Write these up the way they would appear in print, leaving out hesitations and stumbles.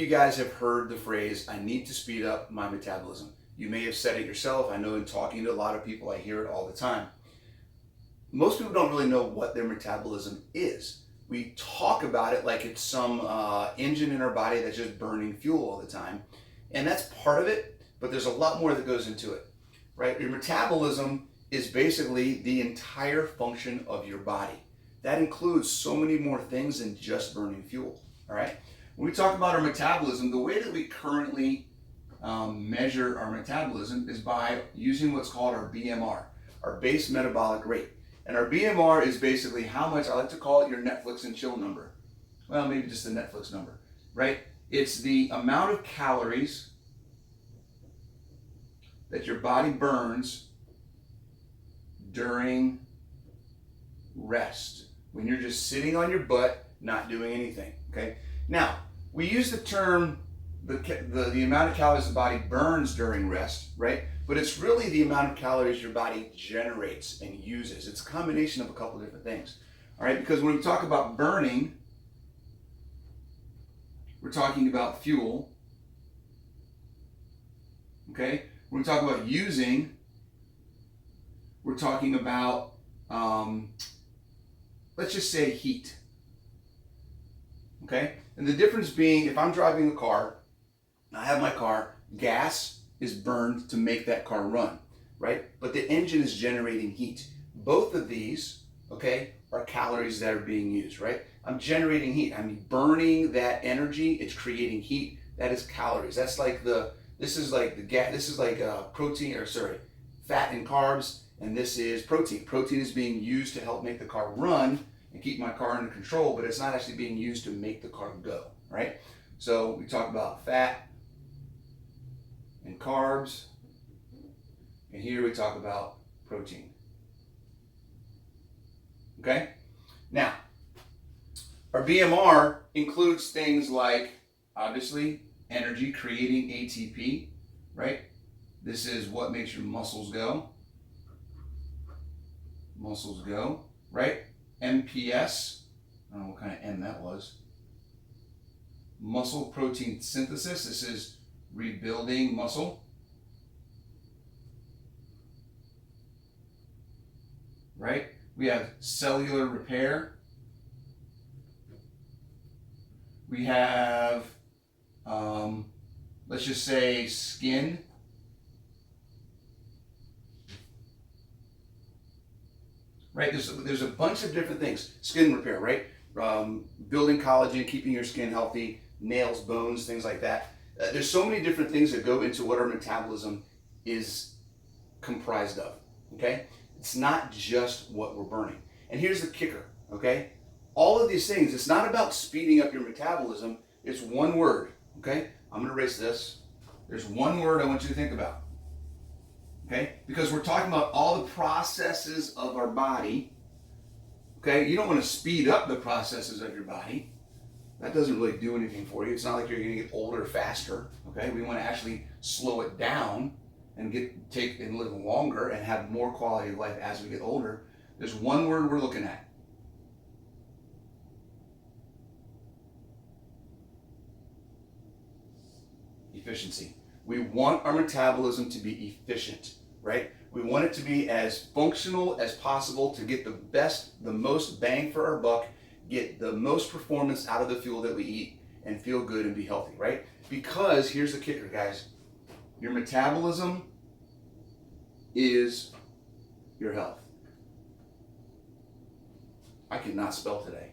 you guys have heard the phrase, I need to speed up my metabolism. You may have said it yourself. I know in talking to a lot of people, I hear it all the time. Most people don't really know what their metabolism is. We talk about it like it's some engine in our body that's just burning fuel all the time. And that's part of it, but there's a lot more that goes into it, right? Your metabolism is basically the entire function of your body. That includes so many more things than just burning fuel, all right? When we talk about our metabolism, the way that we currently measure our metabolism is by using what's called our BMR, our base metabolic rate. And our BMR is basically how much, I like to call it your Netflix and chill number. Well, maybe just the Netflix number, right? It's the amount of calories that your body burns during rest, when you're just sitting on your butt, not doing anything, okay? Now, we use the term, the amount of calories the body burns during rest, right? But it's really the amount of calories your body generates and uses. It's a combination of a couple of different things, all right? Because when we talk about burning, we're talking about fuel, okay? When we talk about using, we're talking about, let's just say heat, okay? And the difference being, if I'm driving a car, I have my car, gas is burned to make that car run, right? But the engine is generating heat. Both of these, okay, are calories that are being used, right? I'm generating heat. I'm burning that energy. It's creating heat. That is calories. That's like this is like protein, or sorry, fat and carbs, and this is protein. Protein is being used to help make the car run and keep my car under control, but it's not actually being used to make the car go, right? So we talk about fat and carbs, and here we talk about protein. Okay? Now, our BMR includes things like, obviously, energy, creating ATP, right? This is what makes your muscles go. Muscles go, right? MPS, I don't know what kind of M that was. Muscle protein synthesis, this is rebuilding muscle. Right? We have cellular repair. We have, let's just say, skin. Right? There's a bunch of different things. Skin repair, right? Building collagen, keeping your skin healthy, nails, bones, things like that. There's so many different things that go into what our metabolism is comprised of, okay? It's not just what we're burning. And here's the kicker, okay? All of these things, it's not about speeding up your metabolism. It's one word, okay? I'm going to erase this. There's one word I want you to think about, okay? Because we're talking about all the processes of our body, okay? You don't want to speed up the processes of your body. That doesn't really do anything for you. It's not like you're going to get older faster, okay? We want to actually slow it down and live longer and have more quality of life as we get older. There's one word we're looking at. Efficiency. We want our metabolism to be efficient, right? We want it to be as functional as possible to get the most bang for our buck, get the most performance out of the fuel that we eat, and feel good and be healthy, right? Because here's the kicker, guys. Your metabolism is your health. I cannot spell today.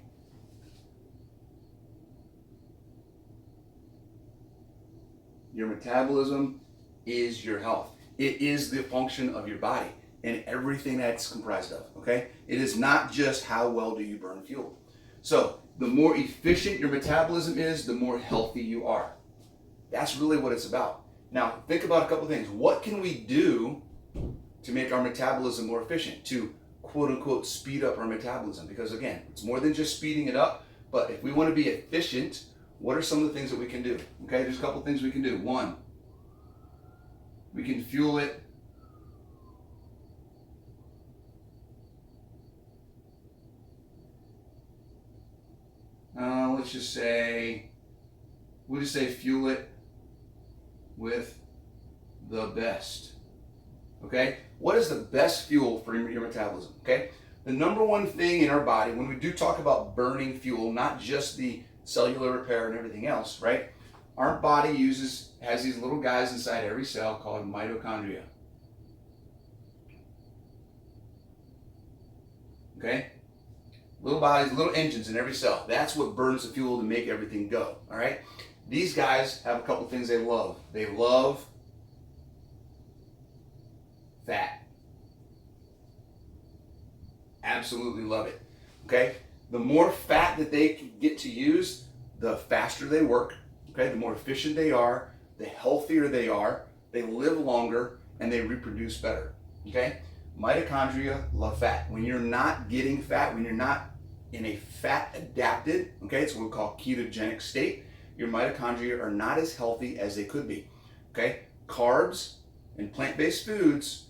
Your metabolism is your health. It is the function of your body and everything that's comprised of, okay? It is not just how well do you burn fuel. So the more efficient your metabolism is, the more healthy you are. That's really what it's about. Now, think about a couple things. What can we do to make our metabolism more efficient, to quote unquote speed up our metabolism? Because again, it's more than just speeding it up, but if we want to be efficient, what are some of the things that we can do? Okay, there's a couple things we can do. One, we can fuel it let's just say we'll just say fuel it with the best. Okay? What is the best fuel for your metabolism? Okay? The number one thing in our body, when we do talk about burning fuel, not just the cellular repair and everything else, right? Our body has these little guys inside every cell called mitochondria. Okay? Little bodies, little engines in every cell. That's what burns the fuel to make everything go. All right? These guys have a couple things they love. They love fat. Absolutely love it. Okay? The more fat that they can get to use, the faster they work. Okay? The more efficient they are, the healthier they are, they live longer, and they reproduce better. Okay? Mitochondria love fat. When you're not getting fat, when you're not in a fat adapted, okay, it's what we call ketogenic state, your mitochondria are not as healthy as they could be. Okay? Carbs and plant-based foods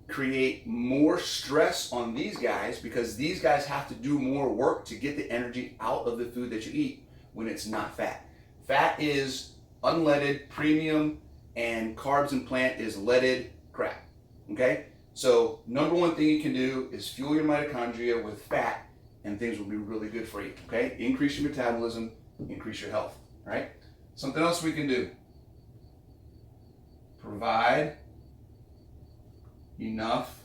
create more stress on these guys because these guys have to do more work to get the energy out of the food that you eat when it's not fat. Fat is unleaded, premium, and carbs and plant is leaded crap. Okay? So number one thing you can do is fuel your mitochondria with fat and things will be really good for you. Okay? Increase your metabolism, increase your health. All right? Something else we can do. Provide enough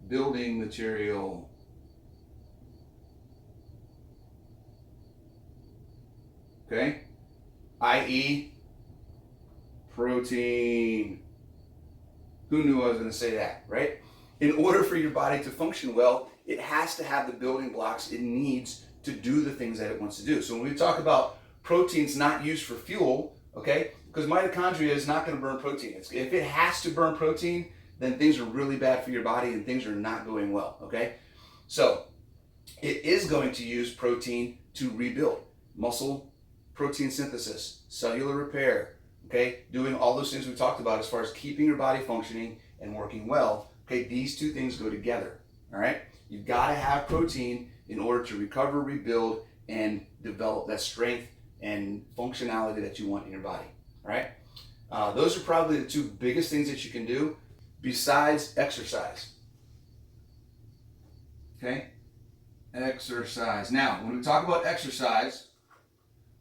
building material. Okay? i.e. protein. Who knew I was going to say that, right? In order for your body to function well, it has to have the building blocks it needs to do the things that it wants to do. So when we talk about proteins not used for fuel, okay, because mitochondria is not going to burn protein. If it has to burn protein, then things are really bad for your body and things are not going well, okay? So it is going to use protein to rebuild. Muscle protein synthesis, cellular repair, okay? Doing all those things we talked about as far as keeping your body functioning and working well, okay? These two things go together, all right? You've got to have protein in order to recover, rebuild, and develop that strength and functionality that you want in your body, all right? Those are probably the two biggest things that you can do besides exercise, okay? Exercise. Now, when we talk about exercise,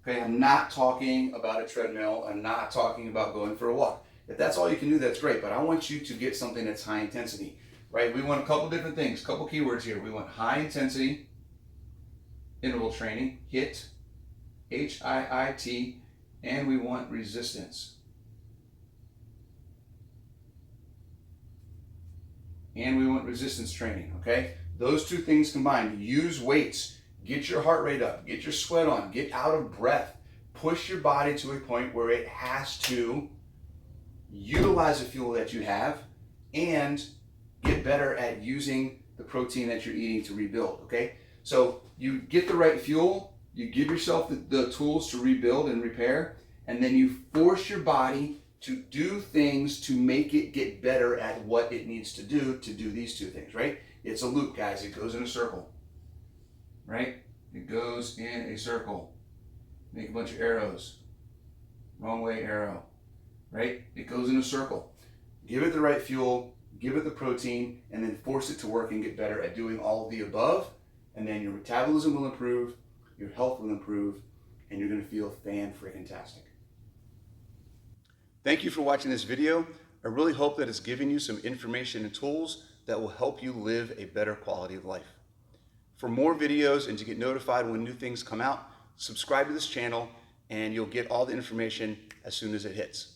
okay, I'm not talking about a treadmill. I'm not talking about going for a walk. If that's all you can do, that's great, but I want you to get something that's high intensity, right? We want a couple different things, couple keywords here. We want high intensity interval training, HIIT, HIIT, and we want resistance. And we want resistance training, okay? Those two things combined. Use weights. Get your heart rate up. Get your sweat on. Get out of breath. Push your body to a point where it has to utilize the fuel that you have and get better at using the protein that you're eating to rebuild, okay? So you get the right fuel, you give yourself the tools to rebuild and repair, and then you force your body to do things to make it get better at what it needs to do these two things, right? It's a loop, guys. It goes in a circle, right? It goes in a circle. Make a bunch of arrows. Wrong way arrow, right? It goes in a circle. Give it the right fuel, give it the protein, and then force it to work and get better at doing all of the above, and then your metabolism will improve, your health will improve, and you're gonna feel fan-freaking-tastic. Thank you for watching this video. I really hope that it's given you some information and tools that will help you live a better quality of life. For more videos and to get notified when new things come out, subscribe to this channel and you'll get all the information as soon as it hits.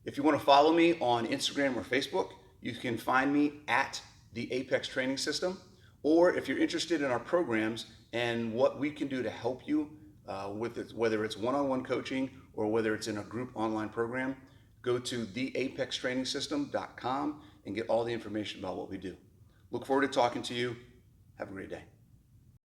If you want to follow me on Instagram or Facebook, you can find me at the Apex Training System. Or if you're interested in our programs and what we can do to help you with it, whether it's one-on-one coaching or whether it's in a group online program, go to theapextrainingsystem.com and get all the information about what we do. Look forward to talking to you. Have a great day.